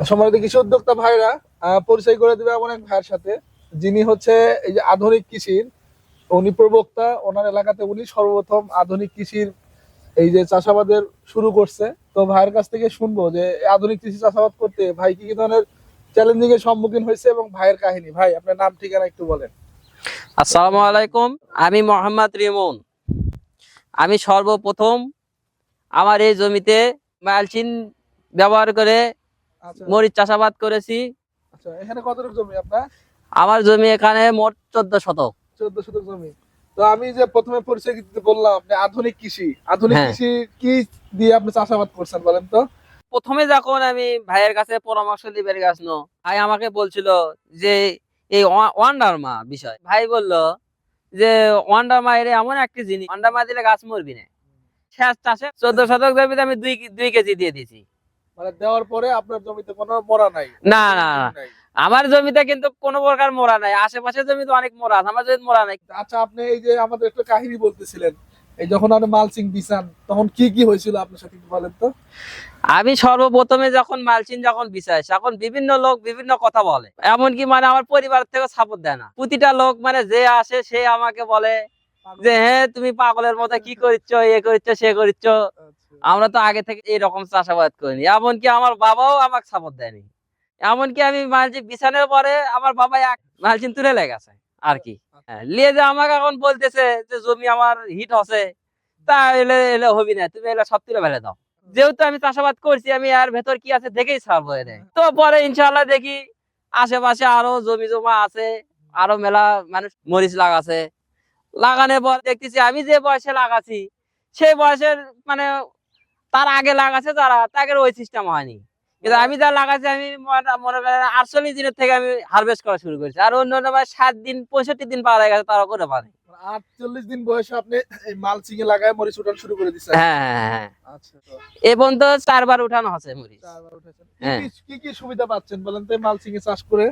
সম্মানিত কৃষি উদ্যোক্তা ভাইরা, পরিচয় করে দিবে এমন এক ভাইয়ের সাথে, যিনি হচ্ছে এই যে আধুনিক কৃষির উনি প্রবক্তা। ওনার এলাকাতে উনি সর্বপ্রথম আধুনিক কৃষির এই যে চাষাবাদের শুরু করছে। তো ভাইয়ের কাছ থেকে শুনবো যে এই আধুনিক কৃষি চাষাবাদ করতে ভাই কি কি ধরনের চ্যালেঞ্জিং এর সম্মুখীন হয়েছে এবং ভাইয়ের কাহিনী। ভাই, আপনার নাম ঠিকানা একটু বলেন। আসসালামু আলাইকুম, আমি মোহাম্মদ রিমন। আমি সর্বপ্রথম আমার এই জমিতে মালচিন ব্যবহার করে আচ্ছা মরিচ চাষাবাদ করেছি। আচ্ছা, এখানে কতটুকু জমি আপনার? আমার জমি এখানে মোট 14 শতক। 14 শতক জমি। তো আমি যে প্রথমে পরিচয় দিতে বললাম, আপনি আধুনিক কৃষি, আধুনিক হ্যাঁ, কৃষি কি দিয়ে আপনি চাষাবাদ করছেন বলেন তো? প্রথমে যখন আমি ভাইয়ের কাছে পরামর্শ দিবার গেছিল, ভাই আমাকে বলছিল যে এই ওয়ান্ডারমা বিষয়। ভাই বলল যে ওয়ান্ডারমা এর এমন একটি জিনিস, ওয়ান্ডারমা দিলে গাছ মরবি না। শেষ চাষে 14 শতক জমিতে আমি 2 কেজি দিয়ে দিয়েছি। মানে দেওয়ার পরে আপনার জমিতে কোনো মরা নাই? না না না, নাই। আমার জমিতে কিন্তু কোনো প্রকার মোড়া নাই। আশেপাশের জমিতে অনেক মোড়া আছে, আমার জমিতে মোড়া নাই। আচ্ছা, আপনি এই যে আমাদের একটা কাহিনী বলতেছিলেন, এই যখন আপনি মালচিং দিছেন তখন কি কি হয়েছিল আপনার সাথে একটু বলেন তো? আমি সর্বপ্রথমে যখন মালচিন বিছাই, তখন বিভিন্ন লোক বিভিন্ন কথা বলে। এমনকি মানে আমার পরিবার থেকে সাপোর্ট দেয় না। প্রতিটা লোক মানে যে আসে সে আমাকে বলে যে হ্যাঁ তুমি পাগলের মতো কি করছো, এ করছো সে করছো। আচ্ছা আমরা তো আগে থেকে এরকম চাষাবাদ করিনি। এমনকি আমার বাবাও আমাকে সাপোর্ট দেয়নি। এমনকি আমি মালচিন বিছানোর পরে আমার বাবা এক মালচিন তুলে লেগেছে আর কি। হ্যাঁ, লিয়ে যে আমাকে এখন বলতেছে যে জমি আমার হিট হচ্ছে, তা এলে এলে হবি না, তুমি এলে সব তুলে ফেলে দাও। যেহেতু আমি চাষাবাদ করছি, আমি আর ভেতর কি আছে দেখেই ছাড়বো এনে। তো পরে ইনশাল্লাহ দেখি আশেপাশে আরো জমি জমা আছে, আরো মেলা মানুষ মরিচ লাগাছে। লাগানোর পর দেখতেছি আমি যে বয়সে লাগাছি সেই বয়সের মানে তার আগে লাগাছে যারা, তাদের ওই সিস্টেম হয়নি। কিন্তু আমি যা লাগাচ্ছি, আমি মনে করেন 48 দিনের থেকে আমি হারভেস্ট করা শুরু করেছি। আর অন্য 7 দিন 65 দিন পার হয়ে গেছে, তারা করে পারে। 48 দিন বয়সে আপনি এই মালচিং এ লাগায় মরিচ উঠান শুরু করে দিচ্ছেন? হ্যাঁ হ্যাঁ হ্যাঁ, আচ্ছা, তো এবং তো 4 বার উঠানো হচ্ছে মরিচ। 4 বার উঠেছেন। হ্যাঁ, কি কি সুবিধা পাচ্ছেন বলেন তো মালচিং এ চাষ করে?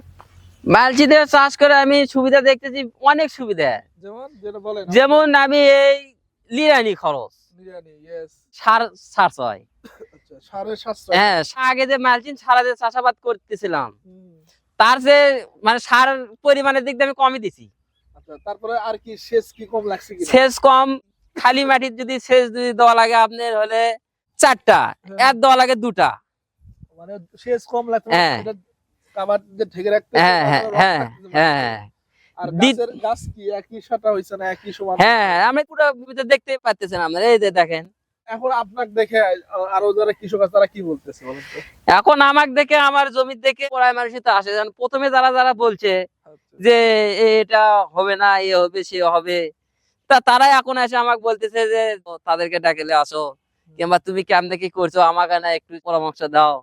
মালচিতে চাষ করে আমি সুবিধা দেখতেছি, অনেক সুবিধা। যেমন যেটা বলেন। যেমন আমি এই লিরানি খরচ, বিরিয়ানি, ইয়েস। সার সার হয়। আচ্ছা, সারের সাশ্রয়। হ্যাঁ, আগে যে মালচিন ছাড়া যে চাষাবাদ করতেছিলাম, হুম। তার যে মানে সার পরিমাণের দিক দিয়ে আমি কমই দিছি। আচ্ছা, তারপরে আর কি সেচ কি কম লাগছে কিনা? সেচ কম। খালি মাটির যদি সেচ যদি দেওয়া লাগে আপনার হলে 4টা, হ্যাঁ। এর দেওয়া লাগে 2টা। মানে সেচ কম লাগছে, হ্যাঁ এটা কাভার দিয়ে ঢেকে রাখতে হ্যাঁ হ্যাঁ হ্যাঁ হ্যাঁ আর দি- গাছের গাছ কি একই সাটা হইছে না একই সমান? হ্যাঁ হ্যাঁ, আপনি পুরো ভিতর দেখতে পাচ্ছেন আপনারা, এই যে দেখেন। এখন আপনাকে দেখে আরো যারা কৃষক আছে তারা কি বলতেছে বলেন তো? এখন আমাকে দেখে, আমার জমি দেখে প্রায় মানুষই তো আসে। যেমন প্রথমে যারা যারা বলছে আচ্ছা। যে এটা হবে না, এ হবে সে হবে, তা তারাই এখন এসে আমাকে বলতেছে যে তাদেরকে ডাকলে আসো, কিংবা তুমি কেমনে কি করছো আমাকে না একটু পরামর্শ দাও।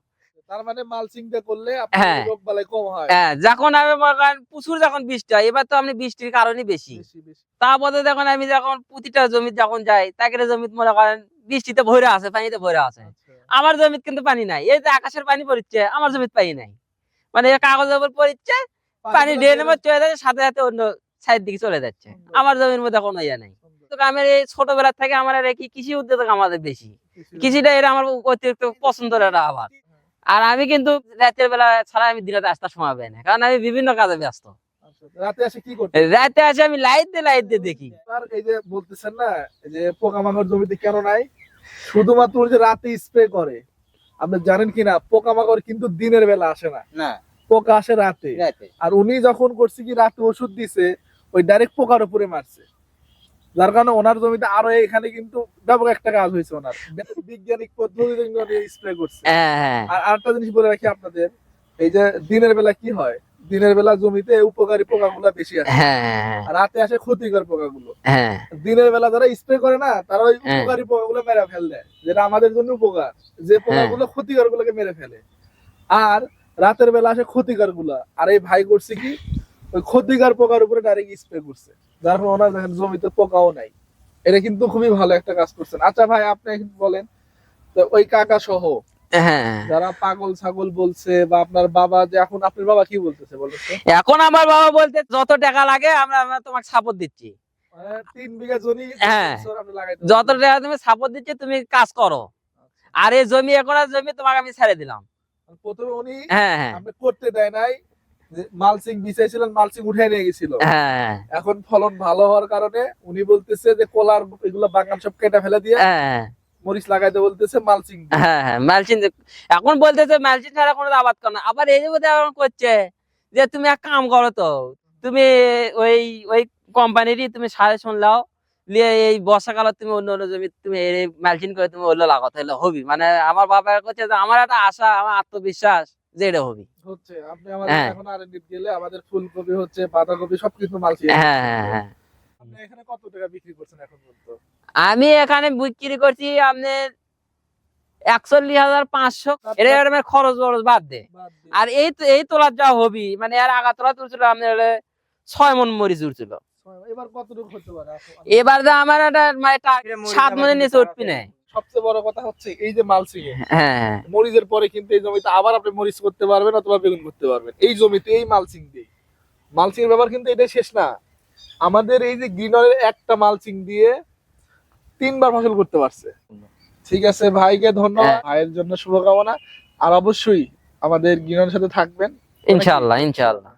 তার মানে মালচিং দিয়ে করলে আপনার হ্যাঁ রোগ বালাই কম হয়? হ্যাঁ, যখন আমি মনে করেন প্রচুর যখন বৃষ্টি হয়, এবার তো আপনি বৃষ্টির কারণে বেশি। বেশি বেশি। তারপরে যখন আমি যখন প্রতিটা জমি যখন যাই, তাকে জমি মনে করেন বৃষ্টিতে ভরে আছে, পানিতে ভরে আছে। আচ্ছা। আমার জমিতে কিন্তু পানি নাই। এই যে আকাশের পানি পড়ছে, আমার জমিতে পানি নাই। মানে কাগজের উপর পড়ছে, পানি পানিগুলো ড্রেনের বের মধ্যে চলে যাচ্ছে, সাথে সাথে অন্য সাইড দিকে চলে যাচ্ছে। সুন্দর, আমার জমির মধ্যে কোনো ইয়ে নাই। সুন্দর। তো আমি এই ছোটবেলা থেকে আমার আর কি কৃষি উদ্যোগ আমাদের বেশি। কৃষি- কৃষিটা এরা আমার অতিরিক্ত পছন্দের একটা আবাদ। আর আমি কিন্তু রাতের বেলা ছাড়া আমি দিনে আসতে সময় পাই না, কারণ আমি বিভিন্ন কাজে ব্যস্ত। আচ্ছা, রাতে এসে কি করতে? রাতে আসে আমি লাইট দিয়ে দেখি। আর এই যে বলতেছেন না, এই যে পোকামাকড় জমিতে কেন নাই, শুধুমাত্র ওই যে রাতে স্প্রে করে। আপনি জানেন কিনা পোকামাকড় কিন্তু দিনের বেলা আসে না, না, পোকা আসে রাতে। আর উনি যখন করছে কি রাতে ওষুধ দিছে, ওই ডাইরেক্ট পোকার উপরে মারছে, যার কারণে ওনার জমিতে আরো এখানে কিন্তু ব্যাপক একটা কাজ হয়েছে। ওনার বৈজ্ঞানিক পদ্ধতিতে স্প্রে করছে। হ্যাঁ আর আরেকটা জিনিস বলে রাখি আপনাদের, এই যে দিনের বেলা কি হয়, দিনের বেলা জমিতে উপকারী পোকাগুলো বেশি আসে, হ্যাঁ আর রাতে আসে ক্ষতিকর পোকাগুলো। হ্যাঁ দিনের বেলা যারা স্প্রে করে না, তারা ওই হ্যাঁ। উপকারী পোকাগুলো মেরে ফেলে দেয়, যেটা আমাদের জন্য উপকার, যে পোকাগুলো ক্ষতিকর গুলোকে মেরে ফেলে। আর রাতের বেলা আসে ক্ষতিকর গুলা, আর এই ভাই করছে কি ওই ক্ষতিকর পোকার উপরে ডাইরেক্ট স্প্রে করছে, যার ফলে ওনার দেখেন জমিতে পোকাও নাই। এটা কিন্তু খুবই ভালো একটা কাজ করছেন। আচ্ছা ভাই, আপনি এখন বলেন তো, ওই কাকা সহ হ্যাঁ। যারা পাগল ছাগল বলছে, বা আপনার বাবা, যে এখন আপনার বাবা কি বলতেছে বলেন তো? এখন আমার বাবা বলতে যত টাকা লাগে আমরা আমরা তোমাকে সাপোর্ট দিচ্ছি। মানে 3 বিঘা জমি হ্যাঁ, বছর আপনি লাগাইতে যত পারবেন। টাকা তুমি সাপোর্ট দিচ্ছি, তুমি কাজ করো। আর এই জমি এখন আর জমি তোমাকে আমি ছেড়ে দিলাম। প্রথমে উনি হ্যাঁ হ্যাঁ আপনি করতে দেয় নাই, যে মালচিং বিছাইছিলেন, মালচিং উঠে নিয়ে গেছিল। হ্যাঁ এখন ফলন ভালো হওয়ার কারণে উনি বলতেছে যে কলার এগুলো বাগান সব কেটে ফেলে দিয়ে হ্যাঁ মরিচ লাগাইতে বলতেছে মালচিং দিয়ে। হ্যাঁ হ্যাঁ মালচিং এখন বলতেছে মালচিং ছাড়া কোনো আবাদ করো না। আবার এই যে বোধহয় এখন করছে যে তুমি এক কাম করো তো, তুমি ওই ওই কোম্পানিরই তুমি সাজেশন লাও, লিয়ে এই বর্ষাকালে তুমি অন্য অন্য জমি তুমি এই মালচিং করে তুমি ওগুলো লাগাও, তাহলে হবি। মানে আমার বাবা করছে যে আমার একটা আশা, আমার আত্মবিশ্বাস যে এটা হবি। হচ্ছে আপনি আমাদের হ্যাঁ। এখন আরএনডি গেলে আমাদের ফুলকপি হচ্ছে, বাঁধাকপি সবকিছু মালচিং। হ্যাঁ হ্যাঁ হ্যাঁ আপনি এখানে কত টাকা বিক্রি করছেন এখন পর্যন্ত? আমি এখানে বিক্রি করছি আপনার 41,500, এটা আমার খরচ বরচ বাদ দে। বাদ দিয়ে। আর এই তোলার যা হবি, মানে এর আগা তোলা তুলছিল আপনার 6 মণ মরিচ উঠছিল। এবার কতটুকু হতে পারে? এবার যে আমার একটা মানে 7 মণের নিচে উঠবি না। সবচেয়ে বড় কথা হচ্ছে এই যে মালচিং এ হ্যাঁ মরিচের পরে কিন্তু এই জমিতে আবার আপনি মরিচ করতে পারবেন অথবা বেগুন করতে পারবেন এই জমিতে, এই মালচিং দিয়ে। মালচিং এর ব্যাপার কিন্তু এটাই শেষ না, আমাদের এই যে গ্রিনারের একটা মালচিং দিয়ে 3বার ফসল করতে পারছে। ঠিক আছে, ভাইকে ধন্যবাদ, হ্যাঁ। ভাইয়ের জন্য শুভকামনা। আর অবশ্যই আমাদের গ্রিনারের সাথে থাকবেন। ইনশাআল্লাহ ইনশাআল্লাহ।